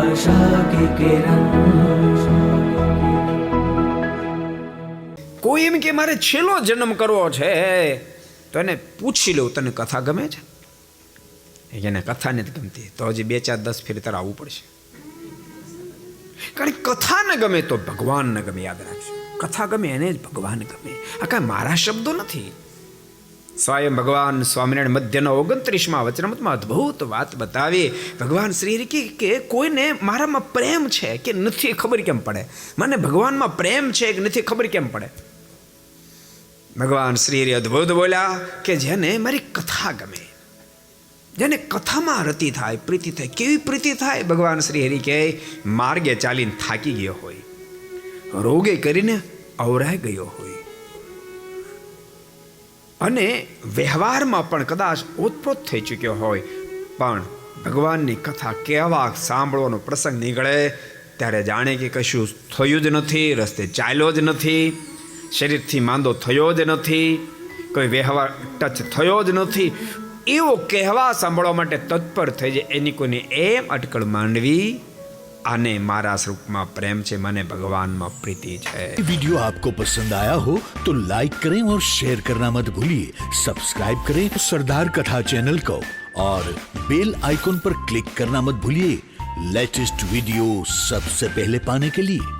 आशा की किरण। કોઈ એમ કે મારે છેલ્લો જન્મ કરવો છે તો એને પૂછી લઉં તને કથા ગમે છે? એને કથા નથી ગમતી તો હજી 2 4 10 ફેર તારે આવવું પડશે. કારણ કે કથા ન ગમે તો ભગવાન ન ગમે. યાદ રાખજો, કથા ગમે એને જ ભગવાન ગમે. આ કાંઈ મારા શબ્દો નથી. સ્વયં ભગવાન સ્વામિનારાયણ મધ્યના 29મા વચનામૃતમાં અદ્ભુત વાત બતાવી. ભગવાન શ્રી હરિ કે કોઈને મારામાં પ્રેમ છે કે નથી ખબર કેમ પડે? મને ભગવાનમાં પ્રેમ છે કે નથી ખબર કેમ પડે? ભગવાન શ્રી હરિ અદ્ભુત બોલ્યા કે જેને મારી કથા ગમે, જેને કથામાં રતિ થાય, પ્રીતિ થાય. કેવી પ્રીતિ થાય? ભગવાન શ્રી હરિ કહે માર્ગે ચાલીને થાકી ગયો હોય, રોગે કરીને અવરાઈ ગયો હોય અને વ્યવહારમાં પણ કદાચ ઓતપ્રોત થઈ ચૂક્યો હોય, પણ ભગવાનની કથા કેવા સાંભળવાનો પ્રસંગ નીકળે ત્યારે જાણે કે કશું થયું જ નથી, રસ્તે ચાલ્યો જ નથી, શરીરથી માંદો થયો જ નથી, કોઈ વ્યવહાર ટચ થયો જ નથી, એવો કહેવા સાંભળવા માટે તત્પર થઈ જાય. એની કોઈને એમ અટકળ માંડવી આને મારા સ્વરૂપમાં પ્રેમ છે, મને ભગવાનમાં પ્રીતિ છે. वीडियो आपको पसंद आया हो तो लाइक करें और शेयर करना मत भूलिए. सब्सक्राइब करें सरदार कथा चैनल को और बेल आइकॉन पर क्लिक करना मत भूलिए लेटेस्ट वीडियो सबसे पहले पाने के लिए.